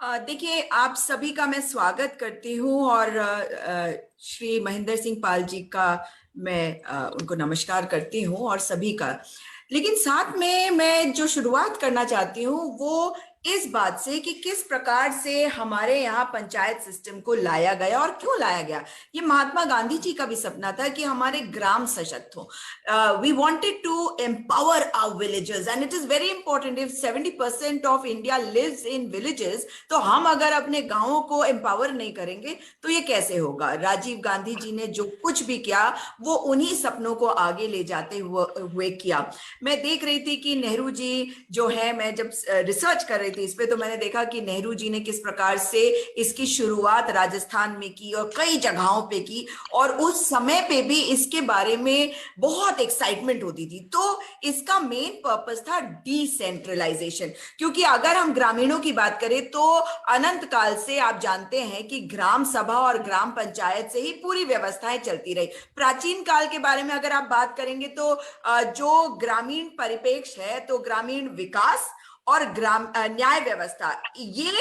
देखिए, आप सभी का मैं स्वागत करती हूँ और श्री महेंद्र सिंह पाल जी का मैं उनको नमस्कार करती हूँ और सभी का। लेकिन साथ में मैं जो शुरुआत करना चाहती हूँ वो इस बात से कि किस प्रकार से हमारे यहाँ पंचायत सिस्टम को लाया गया और क्यों लाया गया। ये महात्मा गांधी जी का भी सपना था कि हमारे ग्राम सशक्त हो। We wanted to empower our villages and it is very important if 70% of India lives in villages, तो हम अगर अपने गांवों को एम्पावर नहीं करेंगे तो ये कैसे होगा। राजीव गांधी जी ने जो कुछ भी किया वो उन्हीं सपनों को आगे ले जाते हुए किया। मैं देख रही थी कि नेहरू जी जो है, मैं जब रिसर्च कर रही थी इस पे तो मैंने देखा कि नेहरू जी ने किस प्रकार से इसकी शुरुआत राजस्थान में की और कई जगहों पे की, और उस समय पे भी इसके बारे में बहुत एक्साइटमेंट होती थी। तो इसका मेन पर्पस था डिसेंट्रलाइजेशन, क्योंकि अगर हम ग्रामीणों की बात करें तो अनंत काल से आप जानते हैं कि ग्राम सभा और ग्राम पंचायत से ही पूरी व्यवस्थाएं चलती रही। प्राचीन काल के बारे में अगर आप बात करेंगे तो जो ग्रामीण परिप्रेक्ष्य है तो ग्रामीण विकास और ग्राम न्याय व्यवस्था, ये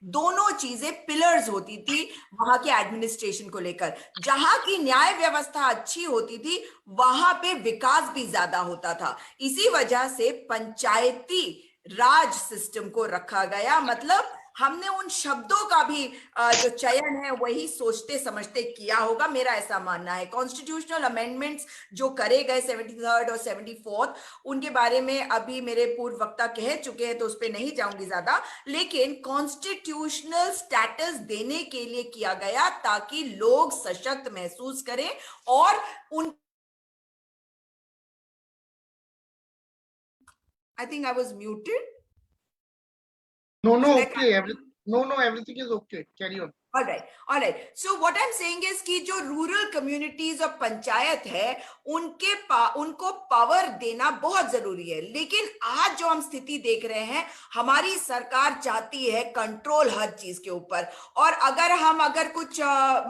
दोनों चीजें पिलर्स होती थी वहां के एडमिनिस्ट्रेशन को लेकर। जहां की न्याय व्यवस्था अच्छी होती थी वहां पे विकास भी ज्यादा होता था। इसी वजह से पंचायती राज सिस्टम को रखा गया। मतलब हमने उन शब्दों का भी जो चयन है वही सोचते समझते किया होगा, मेरा ऐसा मानना है। कॉन्स्टिट्यूशनल अमेंडमेंट्स जो करे गए 73rd और 74th, उनके बारे में अभी मेरे पूर्व वक्ता कह चुके हैं तो उस पर नहीं जाऊंगी ज्यादा, लेकिन कॉन्स्टिट्यूशनल स्टेटस देने के लिए किया गया ताकि लोग सशक्त महसूस करें और उन I think I was muted. No, no, okay. No, everything is okay. Carry on. All right, all right. So what I'm saying is कि जो रूरल कम्युनिटीज और पंचायत है उनको पावर देना बहुत जरूरी है। लेकिन आज जो हम स्थिति देख रहे हैं, हमारी सरकार चाहती है कंट्रोल हर चीज के ऊपर। और अगर कुछ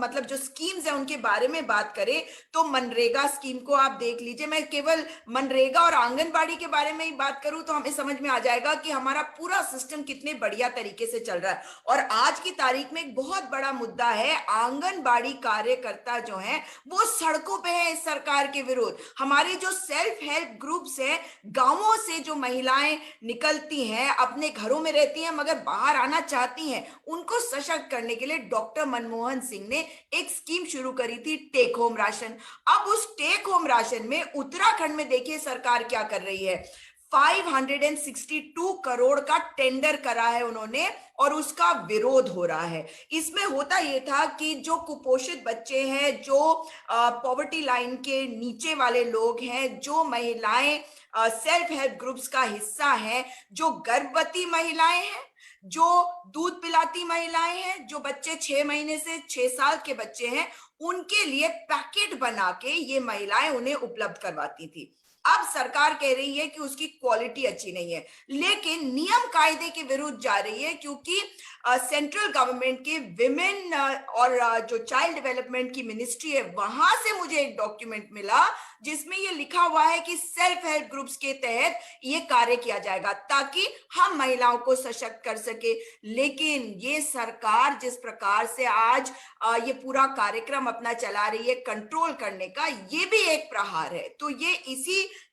मतलब जो स्कीम्स है उनके बारे में बात करें तो मनरेगा स्कीम को आप देख लीजिए। मैं केवल मनरेगा और आंगनबाड़ी के बारे में ही बात करूं तो हमें समझ में आ जाएगा कि हमारा पूरा सिस्टम कितने बढ़िया तरीके से चल रहा है। और आज की तारीख में एक बहुत बड़ा मुद्दा है, आंगनबाड़ी कार्यकर्ता जो हैं वो सड़कों पे है इस सरकार के विरुद्ध। हमारे जो सेल्फ हेल्प ग्रुप्स हैं, गांवों से जो महिलाएं निकलती हैं, अपने घरों में रहती हैं मगर बाहर आना चाहती हैं, उनको सशक्त करने के लिए डॉक्टर मनमोहन सिंह ने एक स्कीम शुरू करी थी, टेक होम राशन। अब उस टेक होम राशन में उत्तराखंड में देखिए सरकार क्या कर रही है। 562 करोड़ का टेंडर करा है उन्होंने और उसका विरोध हो रहा है। इसमें होता यह था कि जो कुपोषित बच्चे हैं, जो पॉवर्टी लाइन के नीचे वाले लोग हैं, जो महिलाएं सेल्फ हेल्प ग्रुप्स का हिस्सा हैं, जो गर्भवती महिलाएं हैं, जो दूध पिलाती महिलाएं हैं, जो बच्चे 6 महीने से 6 साल के बच्चे हैं, उनके लिए पैकेट बना के ये महिलाएं उन्हें उपलब्ध करवाती थी। अब सरकार कह रही है कि उसकी क्वालिटी अच्छी नहीं है, लेकिन नियम कायदे के विरुद्ध जा रही है, क्योंकि सेंट्रल गवर्नमेंट के विमेन और जो चाइल्ड डेवलपमेंट की मिनिस्ट्री है, वहां से मुझे एक डॉक्यूमेंट मिला जिसमें ये लिखा हुआ है कि सेल्फ हेल्प ग्रुप्स के तहत ये कार्य किया जाएगा ताकि हम महिलाओं को सशक्त कर सके। लेकिन ये सरकार जिस प्रकार से आज ये पूरा कार्यक्रम अपना चला रही है कंट्रोल करने का, ये भी एक प्रहार है। तो ये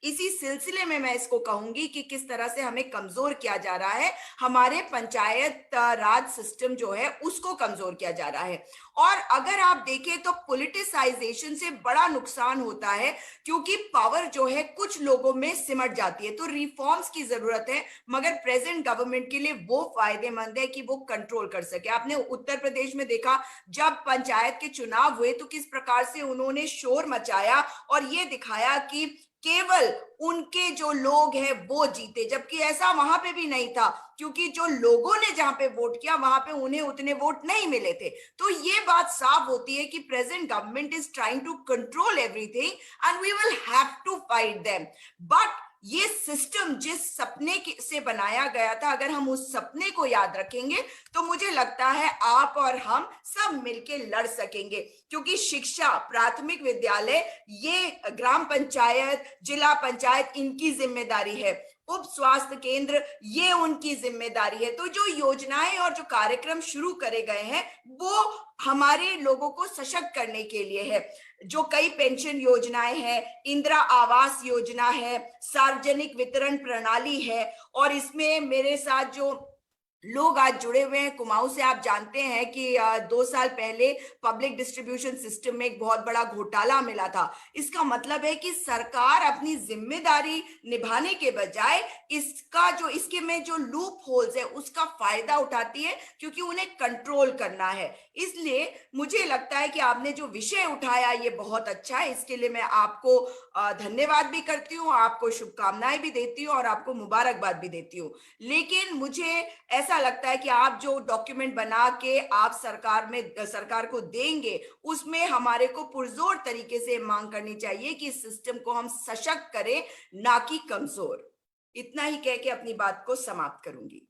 इसी सिलसिले में मैं इसको कहूंगी कि किस तरह से हमें कमजोर किया जा रहा है, हमारे पंचायत राज सिस्टम जो है उसको कमजोर किया जा रहा है। और अगर आप देखें तो पॉलिटिसाइजेशन से बड़ा नुकसान होता है, क्योंकि पावर जो है कुछ लोगों में सिमट जाती है। तो रिफॉर्म्स की जरूरत है, मगर प्रेजेंट गवर्नमेंट के लिए वो फायदेमंद है कि वो कंट्रोल कर सके। आपने उत्तर प्रदेश में देखा, जब पंचायत के चुनाव हुए तो किस प्रकार से उन्होंने शोर मचाया और ये दिखाया कि केवल उनके जो लोग हैं वो जीते, जबकि ऐसा वहां पे भी नहीं था, क्योंकि जो लोगों ने जहां पे वोट किया वहां पे उन्हें उतने वोट नहीं मिले थे। तो ये बात साफ होती है कि present government is trying to control everything and we will have to fight them. But ये सिस्टम जिस सपने से बनाया गया था, अगर हम उस सपने को याद रखेंगे तो मुझे लगता है आप और हम सब मिलके लड़ सकेंगे। क्योंकि शिक्षा, प्राथमिक विद्यालय ये ग्राम पंचायत, जिला पंचायत इनकी जिम्मेदारी है, उप स्वास्थ्य केंद्र ये उनकी जिम्मेदारी है। तो जो योजनाएं और जो कार्यक्रम शुरू करे गए हैं वो हमारे लोगों को सशक्त करने के लिए है। जो कई पेंशन योजनाएं हैं, इंदिरा आवास योजना है, सार्वजनिक वितरण प्रणाली है, और इसमें मेरे साथ जो लोग आज जुड़े हुए हैं कुमाऊं से, आप जानते हैं कि 2 साल पहले पब्लिक डिस्ट्रीब्यूशन सिस्टम में एक बहुत बड़ा घोटाला मिला था। इसका मतलब है कि सरकार अपनी जिम्मेदारी निभाने के बजाय इसके में जो लूप होल्स है उसका फायदा उठाती है, क्योंकि उन्हें कंट्रोल करना है। इसलिए मुझे लगता है कि आपने जो विषय उठाया ये बहुत अच्छा है। इसके लिए मैं आपको धन्यवाद भी करती हूँ, आपको शुभकामनाएं भी देती हूँ और आपको मुबारकबाद भी देती हूँ। लेकिन मुझे ऐसा लगता है कि आप जो डॉक्यूमेंट बना के आप सरकार को देंगे, उसमें हमारे को पुरजोर तरीके से मांग करनी चाहिए कि इस सिस्टम को हम सशक्त करें, ना कि कमजोर। इतना ही कह के अपनी बात को समाप्त करूंगी।